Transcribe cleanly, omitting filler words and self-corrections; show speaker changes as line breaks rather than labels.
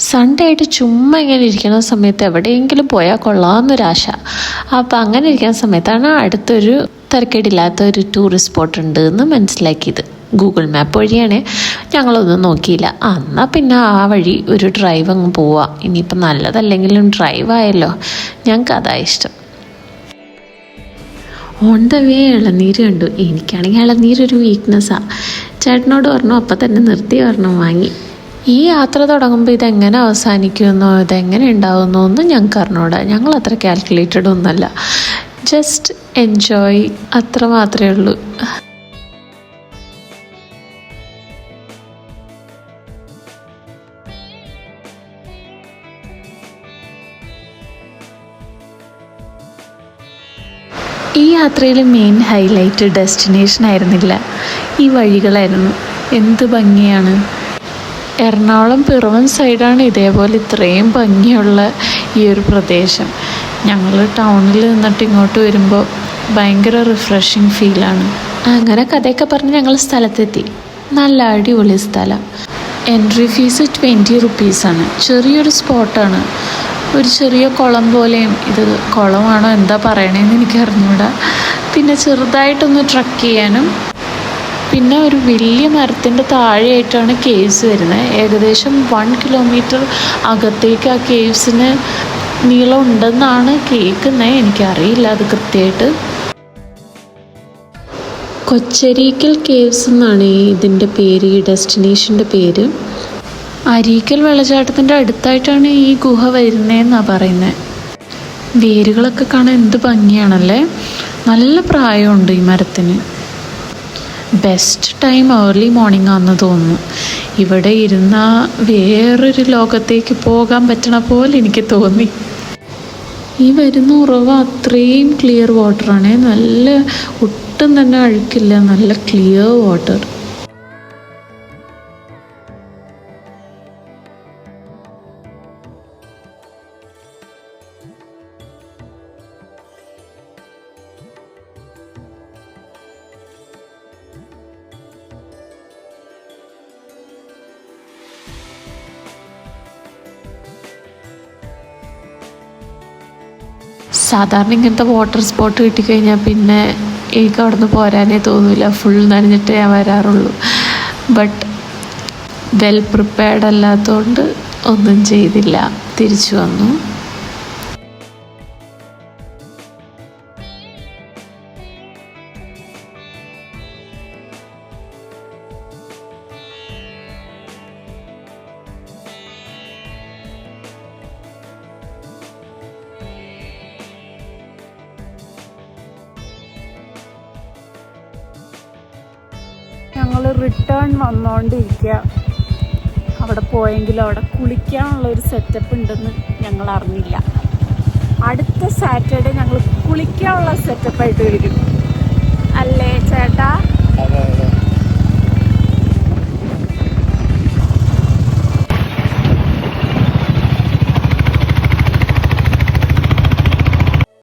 Sunday ആയിട്ട് ചുമ്മാ ഇങ്ങനെ ഇരിക്കുന്ന സമയത്ത് എവിടെയെങ്കിലും പോയാൽ കൊള്ളാമെന്നൊരാശ. അപ്പോൾ അങ്ങനെ ഇരിക്കുന്ന സമയത്താണ് അടുത്തൊരു തിരക്കേടില്ലാത്ത ഒരു ടൂറിസ്റ്റ് സ്പോട്ട് ഉണ്ട് എന്ന് മനസ്സിലാക്കിയത്. ഗൂഗിൾ മാപ്പ് വഴിയാണ്. ഞങ്ങളൊന്നും നോക്കിയില്ല. എന്നാൽ പിന്നെ ആ വഴി ഒരു ഡ്രൈവ് അങ്ങ് പോവാം. ഇനിയിപ്പോൾ നല്ലതല്ലെങ്കിലും ഡ്രൈവ് ആയല്ലോ. ഞങ്ങൾക്ക് അതാ ഇഷ്ടം. ഓൺ ദ വേ ഇളനീര് കണ്ടു. എനിക്കാണെങ്കിൽ ഇളനീരൊരു വീക്ക്നെസ്സാണ്. ചേട്ടനോട് പറഞ്ഞു, അപ്പം തന്നെ നിർത്തി പറഞ്ഞു വാങ്ങി. ഈ യാത്ര തുടങ്ങുമ്പോൾ ഇതെങ്ങനെ അവസാനിക്കുമെന്നോ ഇതെങ്ങനെ ഉണ്ടാവുമെന്നോ ഒന്നും ഞങ്ങൾക്ക് അറിഞ്ഞൂടാ. ഞങ്ങൾ അത്ര കാൽക്കുലേറ്റഡ് ഒന്നുമല്ല. ജസ്റ്റ് എൻജോയ് അത്ര മാത്രമേ ഉള്ളൂ. ഈ യാത്രയിൽ മെയിൻ ഹൈലൈറ്റ് ഡെസ്റ്റിനേഷൻ ആയിരുന്നില്ല, ഈ വഴികളായിരുന്നു. എന്ത് ഭംഗിയാണ്! എറണാകുളം പിറവം സൈഡാണ് ഇതേപോലെ ഇത്രയും ഭംഗിയുള്ള ഈ ഒരു പ്രദേശം. ഞങ്ങൾ ടൗണിൽ നിന്നിട്ട് ഇങ്ങോട്ട് വരുമ്പോൾ ഭയങ്കര റിഫ്രഷിങ് ഫീലാണ്. അങ്ങനെ കഥയൊക്കെ പറഞ്ഞ് ഞങ്ങൾ സ്ഥലത്തെത്തി. നല്ല അടിപൊളി സ്ഥലം. എൻട്രി ഫീസ് 20 റുപ്പീസാണ്. ചെറിയൊരു സ്പോട്ടാണ്. ഒരു ചെറിയ കുളം പോലെയും. ഇത് കുളമാണോ എന്താ പറയണേന്ന് എനിക്ക് അറിഞ്ഞൂടാ. പിന്നെ ചെറുതായിട്ടൊന്ന് ട്രക്ക് ചെയ്യാനും, പിന്നെ ഒരു വലിയ മരത്തിൻ്റെ താഴെയായിട്ടാണ് കേവ്സ് വരുന്നത്. ഏകദേശം 1 കിലോമീറ്റർ അകത്തേക്ക് ആ കേവ്സിന് നീളം ഉണ്ടെന്നാണ് കേൾക്കുന്നത്. എനിക്കറിയില്ല അത് കൃത്യമായിട്ട്. കൊച്ചരീക്കൽ കേവ്സ് എന്നാണ് ഇതിൻ്റെ പേര്, ഈ ഡെസ്റ്റിനേഷൻ്റെ പേര്. അരീക്കൽ വെള്ളച്ചാട്ടത്തിൻ്റെ അടുത്തായിട്ടാണ് ഈ ഗുഹ വരുന്നതെന്നാണ് പറയുന്നത്. വേരുകളൊക്കെ കാണാൻ എന്ത് ഭംഗിയാണല്ലേ. നല്ല പ്രായമുണ്ട് ഈ മരത്തിന്. ബെസ്റ്റ് ടൈം ഏർലി മോർണിംഗ് ആണെന്ന് തോന്നുന്നു. ഇവിടെ ഇരുന്നാൽ വേറൊരു ലോകത്തേക്ക് പോകാൻ പറ്റണ പോലെ എനിക്ക് തോന്നി. ഈ വരുന്ന ഉറവ അത്രയും ക്ലിയർ വാട്ടറാണ്. നല്ല ഒട്ടും തന്നെ അഴുക്കില്ല, നല്ല ക്ലിയർ വാട്ടർ. സാധാരണ ഇങ്ങനത്തെ വാട്ടർ സ്പോട്ട് കിട്ടിക്കഴിഞ്ഞാൽ പിന്നെ എനിക്ക് അവിടെ നിന്ന് പോരാനേ തോന്നില്ല. ഫുൾ നനഞ്ഞിട്ടേ ഞാൻ വരാറുള്ളൂ. ബട്ട് വെൽ പ്രിപ്പയർഡ് അല്ലാത്തതുകൊണ്ട് ഒന്നും ചെയ്തില്ല, തിരിച്ചു വന്നു. ഞങ്ങൾ റിട്ടേൺ വന്നുകൊണ്ടിരിക്കുക. അവിടെ പോയെങ്കിലും അവിടെ കുളിക്കാനുള്ളൊരു സെറ്റപ്പ് ഉണ്ടെന്ന് ഞങ്ങൾ അറിഞ്ഞില്ല. അടുത്ത സാറ്റർഡേ ഞങ്ങൾ കുളിക്കാനുള്ള സെറ്റപ്പായിട്ട് വരും അല്ലേ ചേട്ടാ?